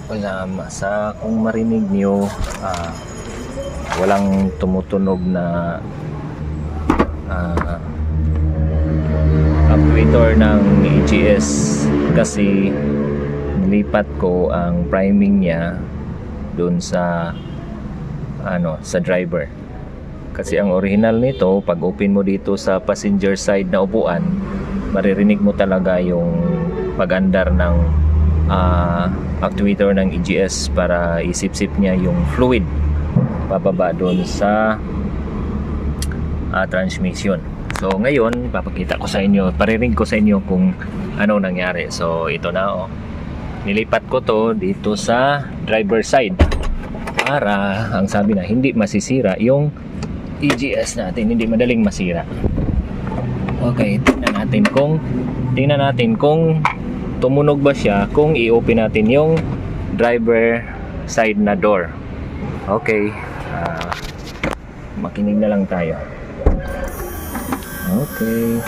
Wala, kung marinig nyo, walang tumutunog na actuator ng EGS kasi nilipat ko ang priming niya doon sa sa driver. Kasi ang original nito, pag open mo dito sa passenger side na upuan, maririnig mo talaga yung pag-andar ng actuator ng EGS para isip-sip niya yung fluid pababa doon sa transmission. So ngayon, papakita ko sa inyo, parinig ko sa inyo kung ano nangyari. So ito na, nilipat ko to dito sa driver side para, ang sabi na, hindi masisira yung EGS natin, hindi madaling masira. Okay, tingnan natin kung tumunog ba siya kung i-open natin yung driver side na door. Okay, makinig na lang tayo. Okay,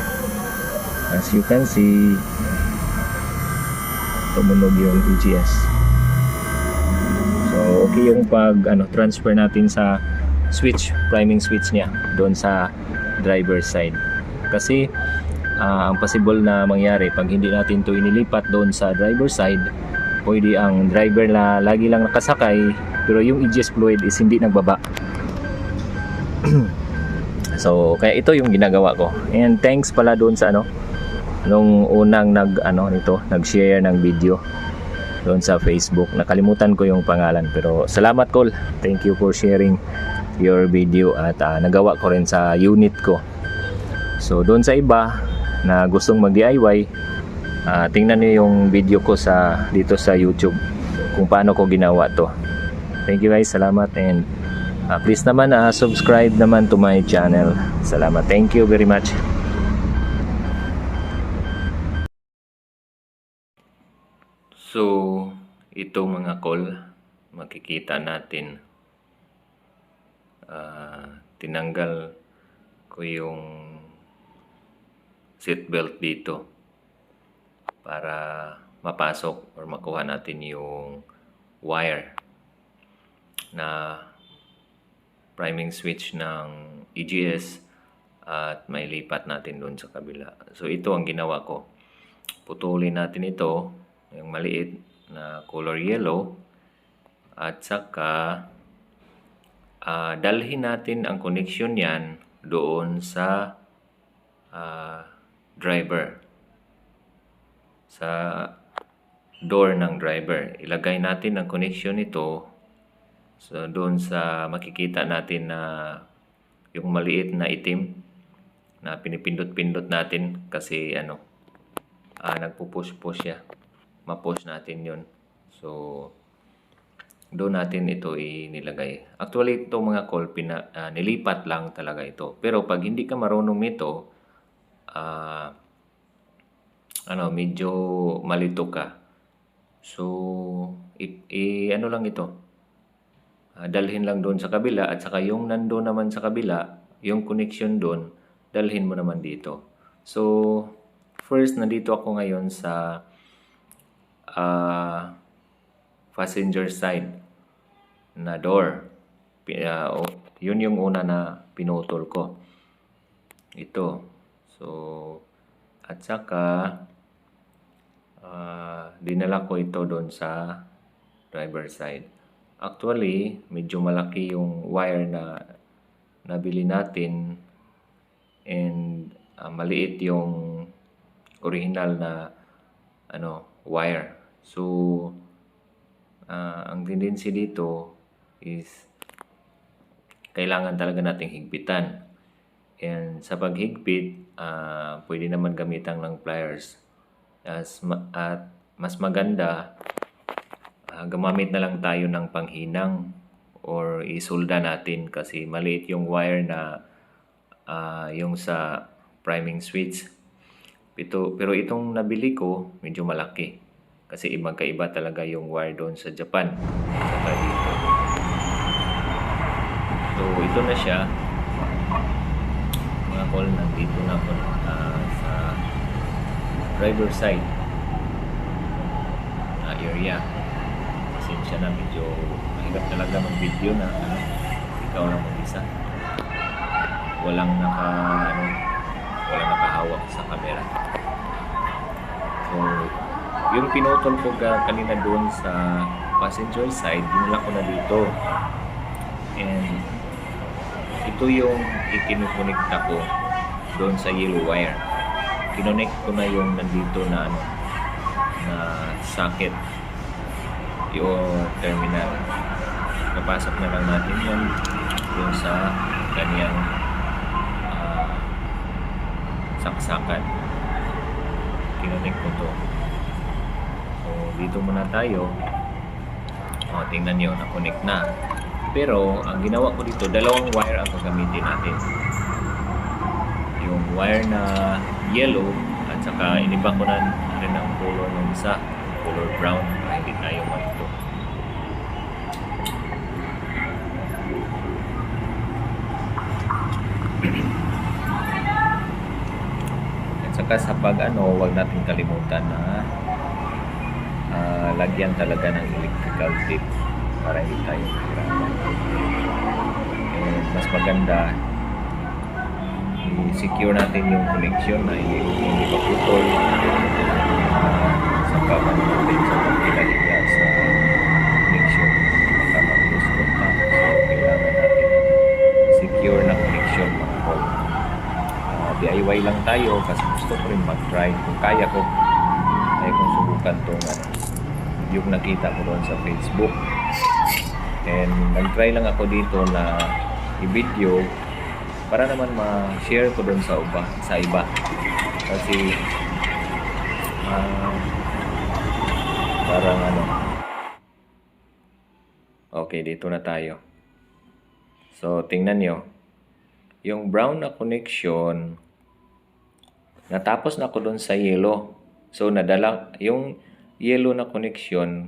as you can see, tumunog yung EGS. So okay yung pag transfer natin sa switch, priming switch niya doon sa driver side. Kasi ang possible na mangyari pag hindi natin to inilipat doon sa driver side, pwede ang driver na lagi lang nakasakay pero yung EGS fluid is hindi nagbaba. So kaya ito yung ginagawa ko. And thanks pala doon sa nung unang nag-share ng video doon sa Facebook. Nakalimutan ko yung pangalan, pero salamat Col. Thank you for sharing your video at nagawa ko rin sa unit ko. So doon sa iba na gustong mag-DIY, tingnan niyo yung video ko dito sa YouTube kung paano ko ginawa to. Thank you guys, salamat, and please naman subscribe naman to my channel. Salamat, thank you very much. So ito mga Col, makikita natin tinanggal ko yung seatbelt dito para mapasok or makuha natin yung wire na priming switch ng EGS at may lipat natin doon sa kabila. So ito ang ginawa ko. Putulin natin ito, yung maliit na color yellow, at saka dalhin natin ang connection yan doon sa driver, sa door ng driver. Ilagay natin ang connection nito doon sa makikita natin na yung maliit na itim na pinipindot-pindot natin kasi nagpupush-push siya. Ma-push natin yun. So doon natin ito inilagay. Actually ito mga Col, nilipat lang talaga ito. Pero pag hindi ka marunong ito, medyo malito ka. So lang ito, dalhin lang doon sa kabila, at saka yung nandoon naman sa kabila, yung connection doon, dalhin mo naman dito. So first, nandito ako ngayon sa passenger side na door. Yun yung una na pinutol ko. Ito. So at saka dinala ko ito doon sa driver side. Actually, medyo malaki yung wire na nabili natin, and maliit yung original na wire. So ang tendency dito is kailangan talaga nating higpitan. And sa paghigpit, pwede naman gamitan ng pliers. At mas maganda, gumamit na lang tayo ng panghinang or isolda natin kasi maliit yung wire na yung sa priming switch. Pero itong nabili ko, medyo malaki. Kasi magkaiba talaga yung wire doon sa Japan. Saka dito. So ito na siya. Mga Col, nandito na ako sa driver side area. pasensya na, medyo mahirap talaga mag-video na ikaw lang mag-isa. Walang walang nakahawak sa camera. So, yung pinutol ko kanina doon sa passenger side, dinala ko na dito. And ito yung ikinukonekta ko doon sa yellow wire. Kinonect ko na yung nandito na na socket, yung terminal. Kapasok na lang natin yun doon sa kanyang saksakan. Kinonect ko to. So, dito muna tayo. Tingnan nyo, na-connect na. Pero, ang ginawa ko dito, dalawang wire ang gagamitin natin. Yung wire na yellow, at saka iniba ko na rin ang color ng isa, color brown, para hindi tayo malito. At saka sa huwag natin kalimutan na lagyan talaga ng electrical tape para hindi tayo mahirapan. Mas maganda i-secure natin yung connection na hindi paputol sa pagano natin sa pagkilahiga sa connection, baka mag-lose contact. So kailangan natin secure na connection, mga tol. DIY lang tayo kasi gusto ko rin mag-try. Kung kaya ko, ay kung subukan itong yung nakita ko doon sa Facebook. And nag-try lang ako dito na i-video para naman ma-share ko doon sa iba. Kasi parang okay, dito na tayo. So tingnan nyo, yung brown na connection, natapos na ako doon sa yellow. So nadala yung yellow na connection,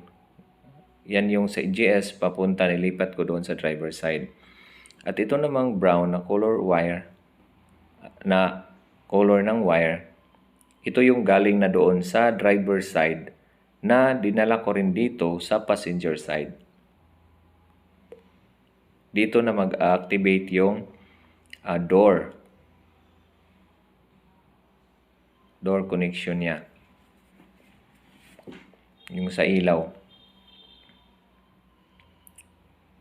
yan yung sa EGS papunta, nilipat ko doon sa driver side. At ito namang brown na color ng wire, ito yung galing na doon sa driver side na dinala ko rin dito sa passenger side. Dito na mag-activate yung door connection niya, yung sa ilaw.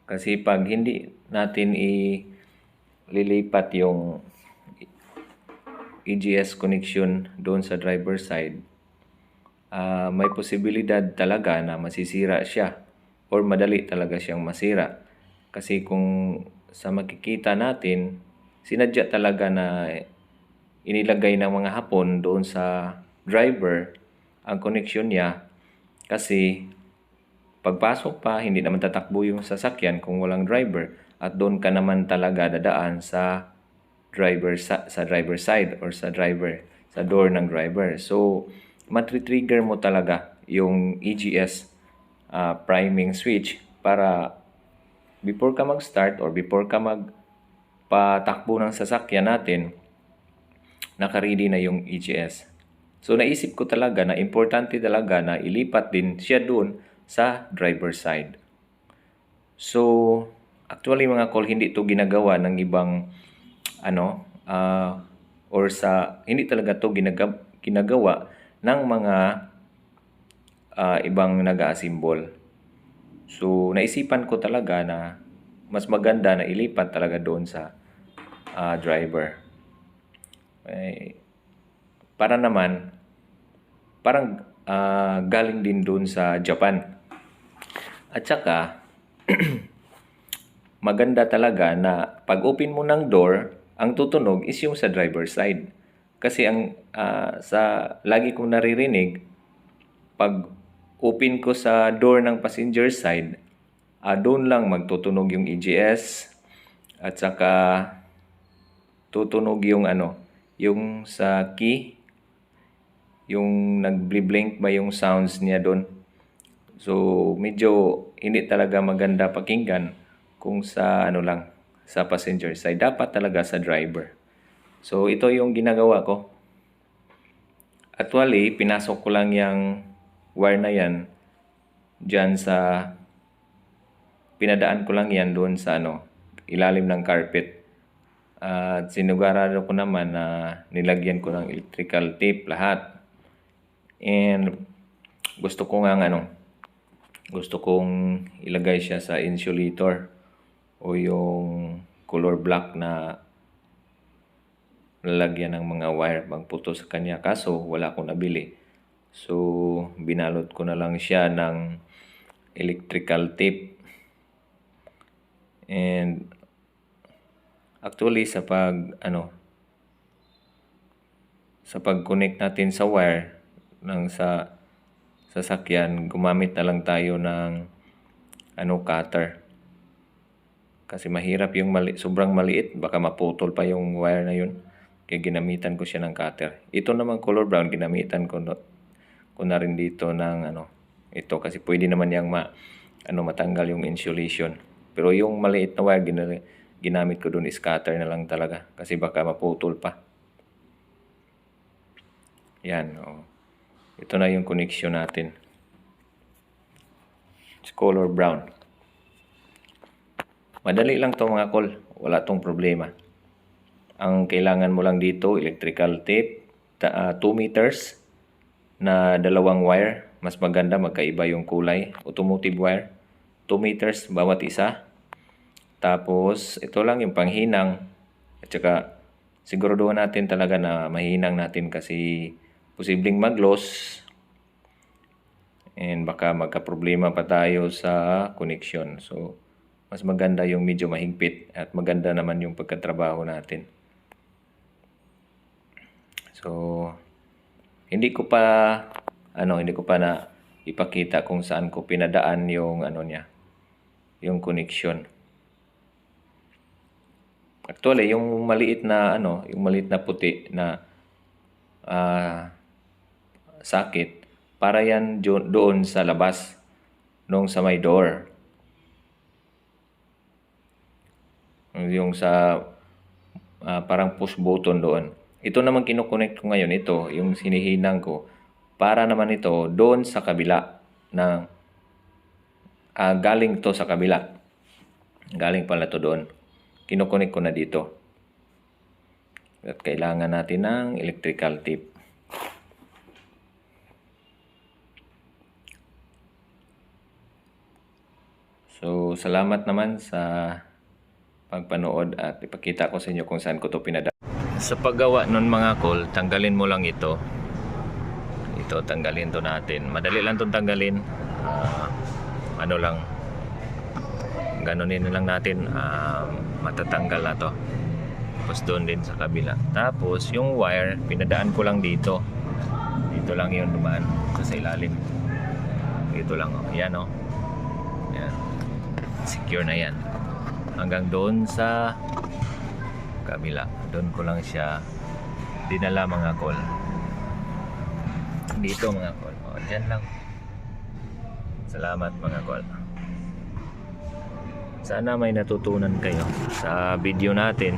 Kasi pag hindi natin ililipat yung EGS connection doon sa driver side, may posibilidad talaga na masisira siya or madali talaga siyang masira. Kasi kung sa makikita natin, sinadya talaga na inilagay ng mga Hapon doon sa driver ang connection niya, kasi pagpasok pa, hindi naman tatakbo yung sasakyan kung walang driver, at doon ka naman talaga dadaan sa driver side or sa door ng driver. So matri-trigger mo talaga yung EGS priming switch para before ka mag-start or before ka magpatakbo ng sasakyan natin, naka-ready na yung EGS. So naisip ko talaga na importante talaga na ilipat din siya doon sa driver side. So actually mga call, hindi to ginagawa ng ibang hindi talaga to ginagawa ng mga ibang nag-a-assemble. So naisipan ko talaga na mas maganda na ilipat talaga doon sa driver. Para naman parang galing din doon sa Japan. At saka maganda talaga na pag open mo ng door, ang tutunog is yung sa driver side. Kasi ang lagi kong naririnig, pag open ko sa door ng passenger side, doon lang magtutunog yung EGS, at saka tutunog yung yung sa key, yung nag-blink ba yung sounds niya doon. So medyo hindi talaga maganda pakinggan kung sa sa passenger side. Dapat talaga sa driver. So ito yung ginagawa ko. Actually, pinasok ko lang yung wire na yan dyan sa pinadaan ko lang yan doon sa ilalim ng carpet. At sinigurado ko naman na nilagyan ko ng electrical tape lahat. And gusto ko gusto kong ilagay siya sa insulator o yung color black na lalagyan ng mga wire pangputo sa kanya, kaso wala akong nabili. So binalot ko na lang siya ng electrical tape. And actually sa pag-connect natin sa wire ng sa sasakyan, gumamit na lang tayo ng cutter. Kasi mahirap yung sobrang maliit, baka maputol pa yung wire na yun. Kaya ginamitan ko siya ng cutter. Ito naman color brown, ginamitan ko na rin dito ng ito kasi pwede naman yang matanggal yung insulation. Pero yung maliit na wire ginamit ko dun is cutter na lang talaga kasi baka maputol pa. Yan, ito na yung connection natin. It's color brown. Madali lang to mga kol. Wala tong problema. Ang kailangan mo lang dito, electrical tape, 2 meters na dalawang wire. Mas maganda, magkaiba yung kulay. Automotive wire. 2 meters bawat isa. Tapos, ito lang yung panghinang. At saka, siguraduhan natin talaga na mahinang natin kasi posibleng mag-loss. And baka magka-problema pa tayo sa connection. So, mas maganda yung medyo mahigpit at maganda naman yung pagkatrabaho natin. So, hindi ko pa na ipakita kung saan ko pinadaan yung yung connection. Actually, yung maliit na puti na socket, para yan doon sa labas nung sa may door. Yung sa parang push button doon. Ito naman kinoconnect ko ngayon, ito yung sinihinang ko para naman ito doon sa kabila na galing to sa kabila. Galing pala to doon. Kinoconnect ko na dito. At kailangan natin ng electrical tape. So, salamat naman sa pagpanood at ipakita ko sa inyo kung saan ko to pinadala. Sa paggawa nun mga kol, tanggalin mo lang ito. Ito, tanggalin to natin. Madali lang itong tanggalin. Ganunin na lang natin. Matatanggal na to. Tapos doon din sa kabila. Tapos yung wire, pinadaan ko lang dito. Dito lang yung dumaan. Ito sa ilalim. Dito lang. Yan Yan. Secure na yan. Hanggang doon sa kabila. Doon ko lang siya dinala mga kol. Dito mga kol. Dyan lang. Salamat mga kol. Sana may natutunan kayo sa video natin.